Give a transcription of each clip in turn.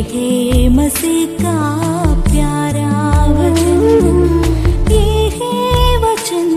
है मसीह का प्यारा वचन, ये है वचन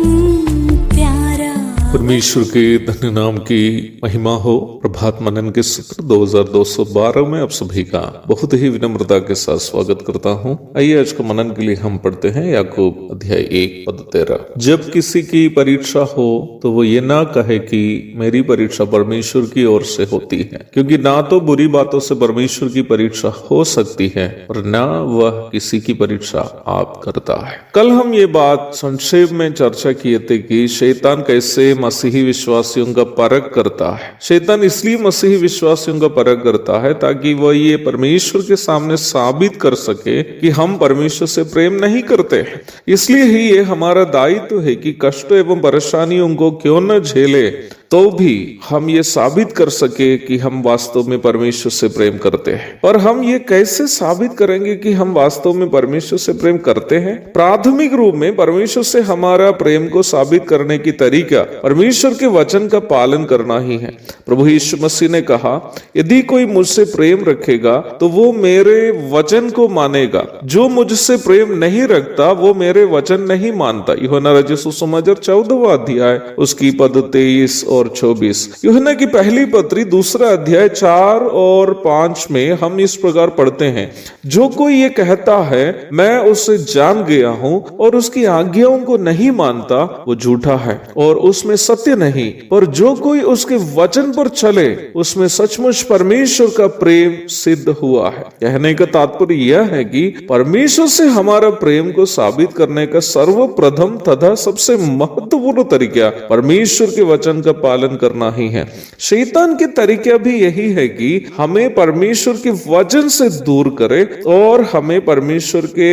प्यारा। परमेश्वर के धन्य नाम की महिमा हो। प्रभात मनन के सत्र 2212 में आप सभी का बहुत ही विनम्रता के साथ स्वागत करता हूं। आइए आज का मनन के लिए हम पढ़ते हैं याकूब अध्याय 1 पद 13। जब किसी की परीक्षा हो तो वो ये ना कहे कि मेरी परीक्षा परमेश्वर की ओर से होती है, क्योंकि ना तो बुरी बातों से परमेश्वर की परीक्षा हो सकती है और ना वह किसी की परीक्षा आप करता है। कल हम ये बात संक्षेप में चर्चा किए थे कि शैतान कैसे मसीही विश्वासियों का परख करता है। शैतान इसलिए मसीही विश्वासियों का परख करता है ताकि वह ये परमेश्वर के सामने साबित कर सके कि हम परमेश्वर से प्रेम नहीं करते हैं। इसलिए ही ये हमारा दायित्व है कि कष्ट एवं परेशानियों को क्यों न झेले तो भी हम ये साबित कर सके कि हम वास्तव में परमेश्वर से प्रेम करते हैं। और हम ये कैसे साबित करेंगे कि हम वास्तव में परमेश्वर से प्रेम करते हैं? प्राथमिक रूप में परमेश्वर से हमारा प्रेम को साबित करने की तरीका परमेश्वर के वचन का पालन करना ही है। प्रभु यीशु मसीह ने कहा, यदि कोई मुझसे प्रेम रखेगा तो वो मेरे वचन को मानेगा। जो मुझसे प्रेम नहीं रखता वो मेरे वचन नहीं मानता। यूहन्ना रचित सुसमाचार 14वां अध्याय उसकी पद 23 और 24। यूहन्ना की पहली पत्री 2 अध्याय 4 और 5 में हम इस प्रकार पढ़ते हैं, जो कोई ये कहता है मैं उसे जान गया हूं और उसकी आज्ञाओं को नहीं मानता, वो झूठा है और उसमें सत्य नहीं। पर जो कोई उसके वचन पर चले उसमें सचमुच परमेश्वर का प्रेम सिद्ध हुआ है। कहने का तात्पर्य यह है कि परमेश्वर से हमारा प्रेम को साबित करने का सर्वप्रथम तथा सबसे महत्वपूर्ण तरीका परमेश्वर के वचन का पालन करना ही है। शैतान के तरीका भी यही है कि हमें परमेश्वर के वचन से दूर करे और हमें परमेश्वर के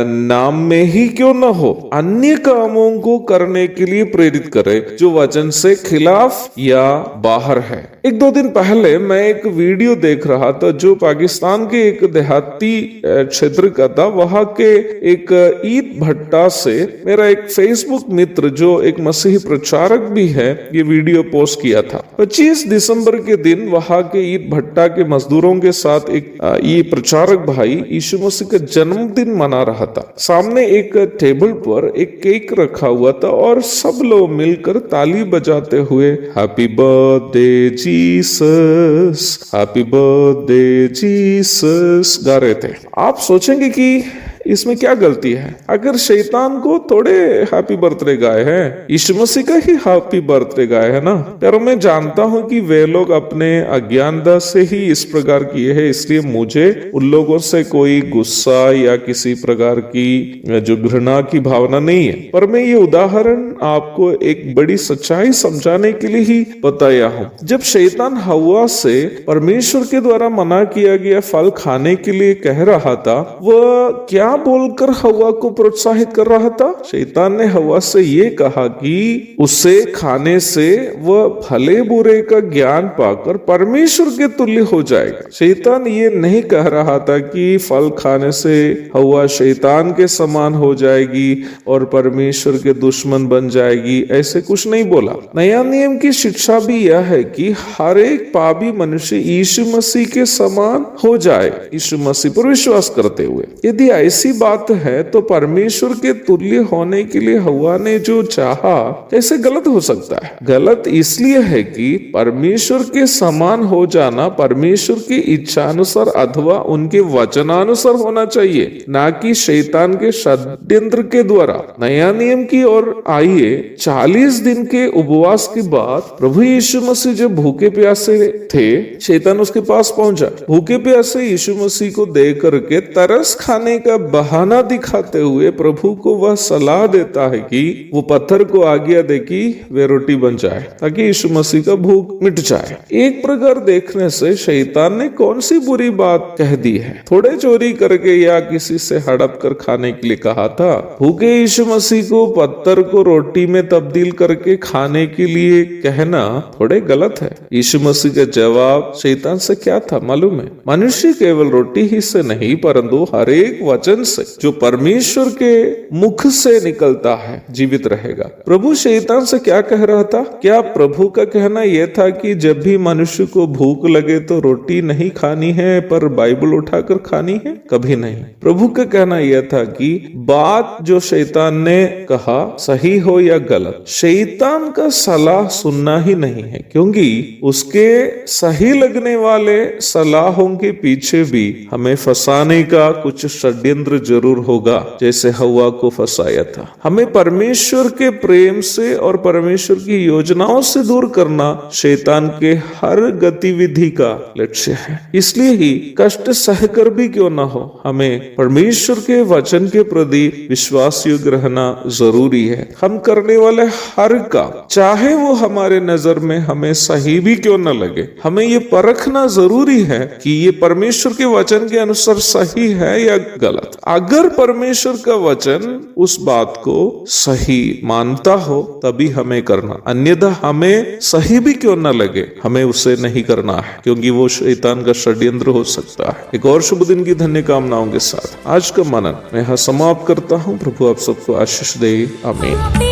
नाम में ही क्यों न हो अन्य कामों को करने के लिए प्रेरित करे जो वचन से खिलाफ या बाहर है। 1-2 दिन पहले मैं एक वीडियो देख रहा था जो पाकिस्तान के एक देहाती क्षेत्र का था। वहां के एक ईद भट्टा से मेरा एक फेसबुक मित्र जो एक मसीही प्रचारक भी है ये वीडियो पोस्ट किया था। 25 दिसंबर के दिन वहां के ईद भट्टा के मजदूरों के साथ एक ये प्रचारक भाई यीशु मसीह का जन्मदिन मना रहा था। सामने एक टेबल पर एक केक रखा हुआ था और सब लोग मिलकर ताली बजाते हुए happy birthday Jesus, happy birthday Jesus गा रहे थे। आप सोचेंगे कि इसमें क्या गलती है? अगर शैतान को थोड़े हैप्पी बर्थडे गाए हैं, यीशु मसीह का ही हैप्पी बर्थडे गाए है ना। पर मैं जानता हूं कि वे लोग अपने अज्ञानता से ही इस प्रकार किए हैं, इसलिए मुझे उन लोगों से कोई गुस्सा या किसी प्रकार की जो घृणा की भावना नहीं है। पर मैं ये उदाहरण आपको एक बड़ी सच्चाई समझाने के लिए ही बताया हूं। जब शैतान हव्वा से परमेश्वर के द्वारा मना किया गया फल खाने के लिए कह रहा था, वह क्या बोलकर हव्वा को प्रोत्साहित कर रहा था? शैतान ने हव्वा से ये कहा कि उसे खाने से वह भले बुरे का ज्ञान पाकर परमेश्वर के तुल्य हो जाएगा। शैतान ये नहीं कह रहा था कि फल खाने से हव्वा शैतान के समान हो जाएगी और परमेश्वर के दुश्मन बन जाएगी, ऐसे कुछ नहीं बोला। नया नियम की शिक्षा भी यह है कि हर एक पापी मनुष्य यीशु मसीह के समान हो जाए, यीशु मसीह पर विश्वास करते हुए। यदि ऐसी बात है तो परमेश्वर के तुल्य होने के लिए हव्वा ने जो चाहा कैसे गलत हो सकता है? गलत इसलिए है कि परमेश्वर के समान हो जाना परमेश्वर की इच्छानुसार अथवा उनके वचनानुसार होना चाहिए, ना कि शैतान के षड्यंत्र के द्वारा। नया नियम की ओर आइए। 40 दिन के उपवास के बाद प्रभु यीशु मसीह जब भूखे प्यासे थे, शैतान उसके पास पहुंचा। भूखे प्यासे यीशु मसीह को देख करके तरस खाने का बहाना दिखाते हुए प्रभु को वह सलाह देता है कि वो पत्थर को आज्ञा दे कि वे रोटी बन जाए ताकि यीशु मसीह का भूख मिट जाए। एक प्रकार देखने से शैतान ने कौन सी बुरी बात कह दी है? थोड़े चोरी करके या किसी से हड़प कर खाने के लिए कहा था। भूखे यीशु मसीह को पत्थर को रोटी में तब्दील करके खाने के लिए कहना थोड़े गलत है। यीशु मसीह का जवाब शैतान से क्या था मालूम है? मनुष्य केवल रोटी ही से नहीं परंतु हर एक वचन वचन से, जो परमेश्वर के मुख से निकलता है, जीवित रहेगा। प्रभु शैतान से क्या कह रहा था? क्या प्रभु का कहना यह था कि जब भी मनुष्य को भूख लगे तो रोटी नहीं खानी है पर बाइबल उठाकर खानी है? कभी नहीं। प्रभु का कहना यह था कि बात जो शैतान ने कहा, सही हो या गलत, शैतान का सलाह सुनना ही नहीं है, क्योंकि उसके सही लगने वाले सलाहों के पीछे भी हमें फंसाने का कुछ षड्यंत्र जरूर होगा, जैसे हव्वा को फंसाया था। हमें परमेश्वर के प्रेम से और परमेश्वर की योजनाओं से दूर करना शैतान के हर गतिविधि का लक्ष्य है। इसलिए ही कष्ट सहकर भी क्यों ना हो, हमें परमेश्वर के वचन के प्रति विश्वास योग्य रहना जरूरी है। हम करने वाले हर काम, चाहे वो हमारे नजर में हमें सही भी क्यों न लगे, हमें ये परखना जरूरी है कि ये परमेश्वर के वचन के अनुसार सही है या गलत। अगर परमेश्वर का वचन उस बात को सही मानता हो तभी हमें करना, अन्यथा हमें सही भी क्यों न लगे, हमें उसे नहीं करना है, क्योंकि वो शैतान का षड्यंत्र हो सकता है। एक और शुभ दिन की धन्य कामनाओं के साथ आज का मनन मैं यहाँ समाप्त करता हूँ। प्रभु आप सबको आशीष दे। आमीन।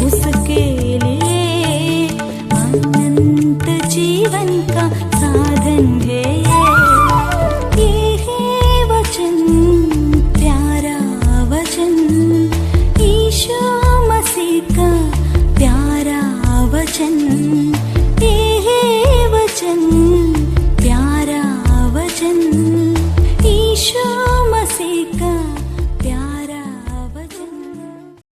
उसके लिए अनंत जीवन का साधन है। ये है वचन, प्यारा वचन, यीशु मसीह का प्यारा वचन। ये है वचन।